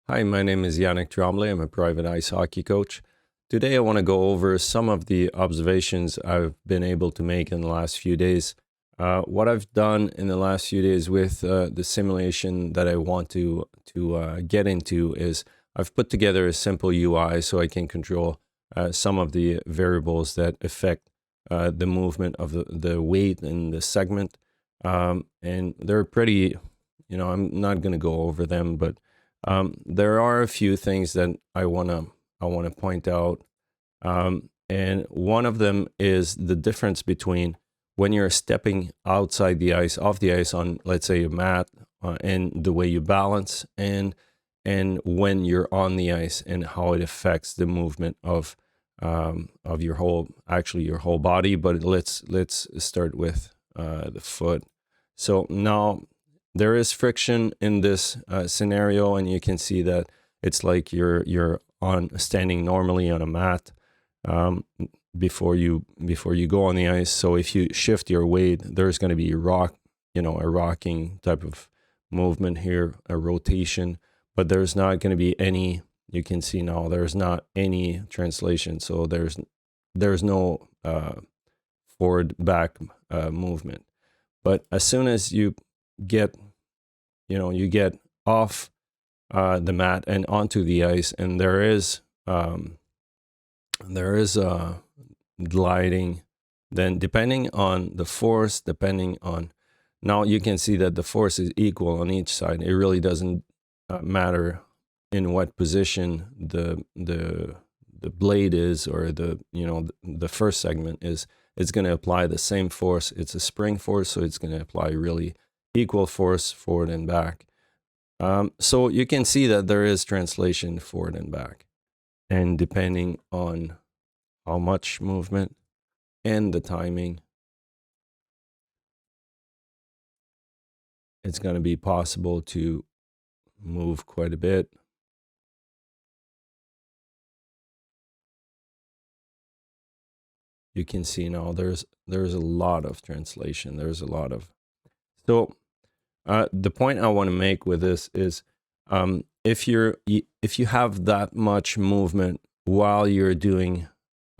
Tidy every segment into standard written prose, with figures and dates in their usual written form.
Hi, my name is Yannick Tremblay. I'm a private ice hockey coach. Today, I want to go over some of the observations I've been able to make in the last few days. What I've done in the last few days with the simulation that I want to get into is I've put together a simple UI so I can control some of the variables that affect the movement of the weight in the segment. And they're pretty, I'm not going to go over them, but there are a few things that I wanna point out, and one of them is the difference between when you're stepping outside the ice, off the ice on, let's say, a mat, and the way you balance, and when you're on the ice and how it affects the movement of your whole body. But let's start with the foot. So now there is friction in this scenario, and you can see that it's like you're on standing normally on a mat um, before you go on the ice. So if you shift your weight, there's going to be a rocking type of movement here, a rotation, but there's not going to be any. You can see now there's not any translation. So there's no forward back movement. But as soon as get you get off the mat and onto the ice, and there is gliding. Then depending on the force, depending on now you can see that the force is equal on each side. It really doesn't matter in what position the blade is, or the first segment is. It's going to apply the same force. It's a spring force, so it's going to apply really equal force forward and back. So you can see that there is translation forward and back. And depending on how much movement and the timing, it's going to be possible to move quite a bit. You can see now there's a lot of translation. There's a lot of. So the point I want to make with this is, if you have that much movement while you're doing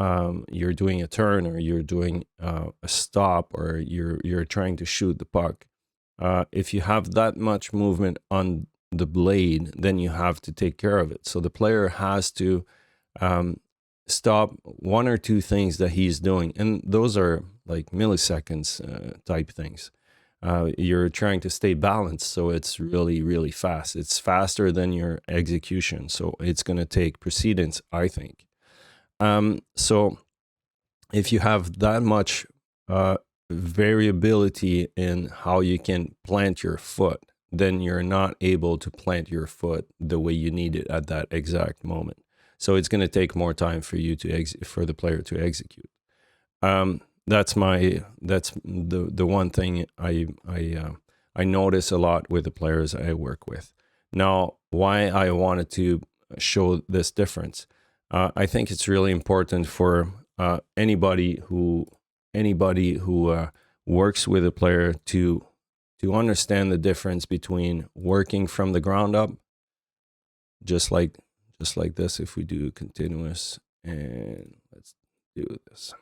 a turn, or you're doing a stop, or you're trying to shoot the puck, if you have that much movement on the blade, then you have to take care of it. So the player has to stop one or two things that he's doing, and those are like milliseconds type things. You're trying to stay balanced, so it's really, really fast. It's faster than your execution, so it's going to take precedence, I think. So if you have that much variability in how you can plant your foot, then you're not able to plant your foot the way you need it at that exact moment. So it's going to take more time for you for the player to execute. That's the one thing I notice a lot with the players I work with. Now, why I wanted to show this difference, I think it's really important for anybody who works with a player to understand the difference between working from the ground up, just like this. If we do continuous, and let's do this.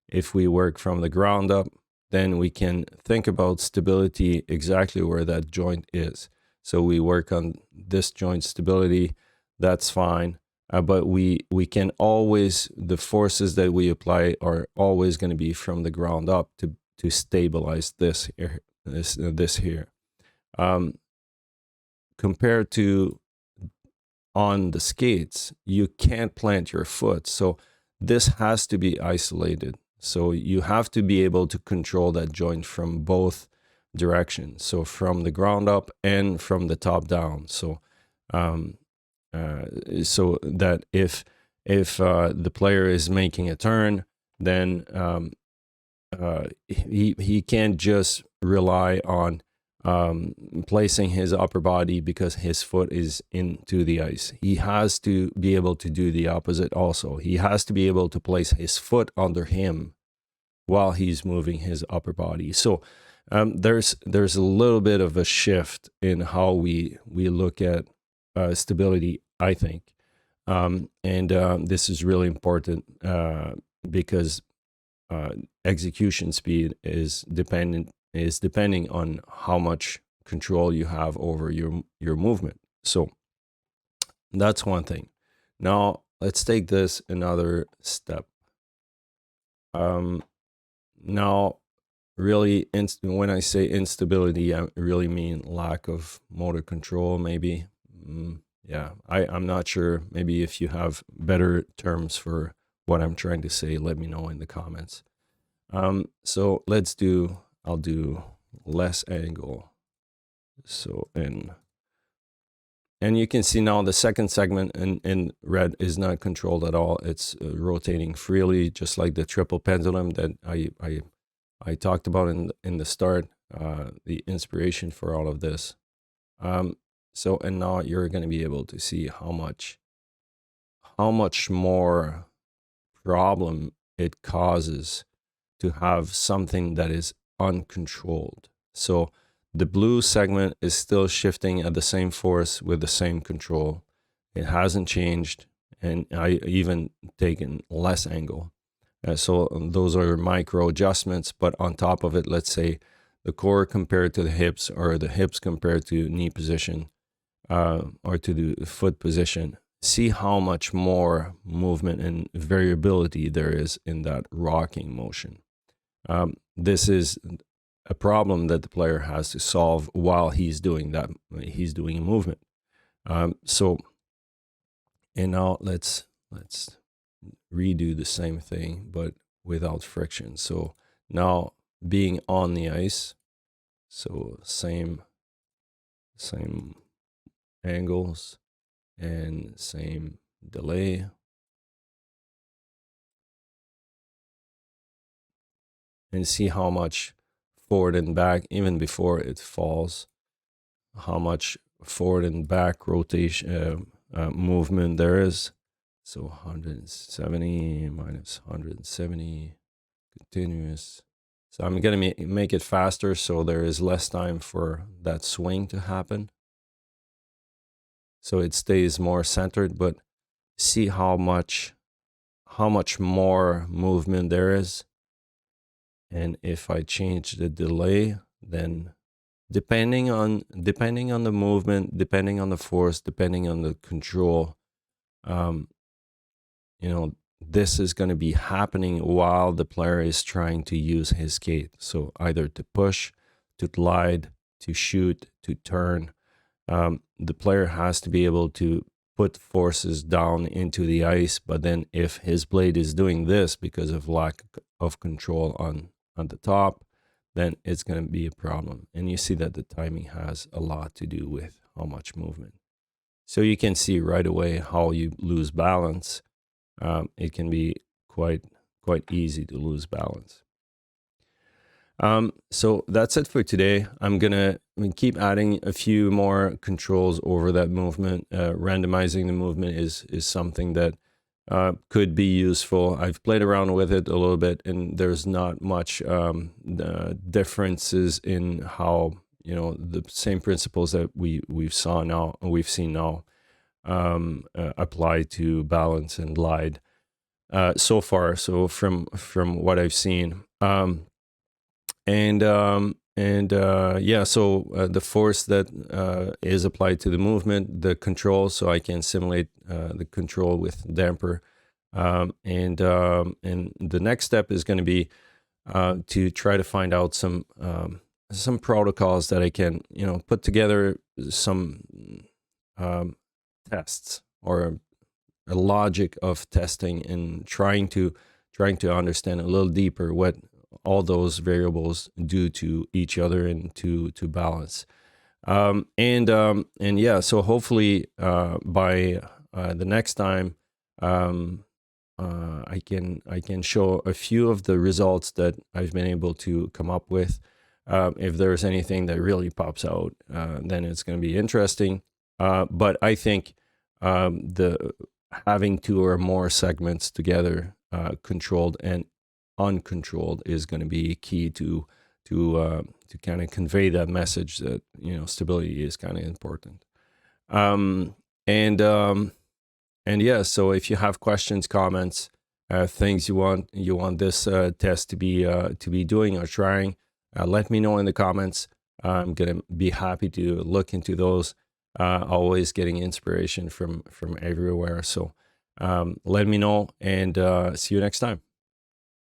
If we work from the ground up, then we can think about stability, exactly where that joint is. So we work on this joint stability, that's fine. But we can always, the forces that we apply are always going to be from the ground up to stabilize this here. Compared to on the skates, you can't plant your foot. So this has to be isolated. So you have to be able to control that joint from both directions. So from the ground up and from the top down. So so that if the player is making a turn, then he can't just rely on placing his upper body because his foot is into the ice. He has to be able to do the opposite also. He has to be able to place his foot under him while he's moving his upper body. So There's a little bit of a shift in how we look at stability, I think, and this is really important because execution speed is depending on how much control you have over your movement. So that's one thing. Now let's take this another step. Now, really, when I say instability, I really mean lack of motor control, maybe. Yeah, I'm not sure. Maybe if you have better terms for what I'm trying to say, let me know in the comments. So I'll do less angle. So and you can see now the second segment in red is not controlled at all. It's rotating freely, just like the triple pendulum that I talked about in the start, the inspiration for all of this. So, and now you're going to be able to see how much more problem it causes to have something that is uncontrolled. So the blue segment is still shifting at the same force with the same control. It hasn't changed, and I even taken less angle. So those are micro adjustments, but on top of it, let's say the core compared to the hips, or the hips compared to knee position, or to the foot position. See how much more movement and variability there is in that rocking motion. This is a problem that the player has to solve while he's doing that. He's doing a movement. So, and now let's redo the same thing, but without friction. So now being on the ice, so same angles and same delay. And see how much forward and back, even before it falls, how much forward and back rotation movement there is. So 170 minus 170 continuous. So I'm going to make it faster so there is less time for that swing to happen. So it stays more centered, but see how much more movement there is. And if I change the delay, then depending on the movement, depending on the force, depending on the control, this is going to be happening while the player is trying to use his skate. So either to push, to glide, to shoot, to turn. The player has to be able to put forces down into the ice, but then if his blade is doing this because of lack of control on the top, then it's going to be a problem. And you see that the timing has a lot to do with how much movement. So you can see right away how you lose balance. It can be quite easy to lose balance. So that's it for today. I'm gonna keep adding a few more controls over that movement. Randomizing the movement is something that could be useful. I've played around with it a little bit, and there's not much differences in how the same principles that we've seen now apply to balance and glide so far. So from what I've seen. The force that is applied to the movement, the control, so I can simulate the control with damper, and the next step is going to be to try to find out some protocols that I can put together some tests or a logic of testing and trying to understand a little deeper what all those variables do to each other and to balance. So hopefully by the next time I can show a few of the results that I've been able to come up with. If there's anything that really pops out, then it's going to be interesting. But I think the having two or more segments together, controlled and uncontrolled, is going to be key to to kind of convey that message that, you know, stability is kind of important. Um, and yeah, so if you have questions, comments, things you want this test to be doing or trying, let me know in the comments. I'm gonna be happy to look into those. Always getting inspiration from everywhere. So let me know, and see you next time.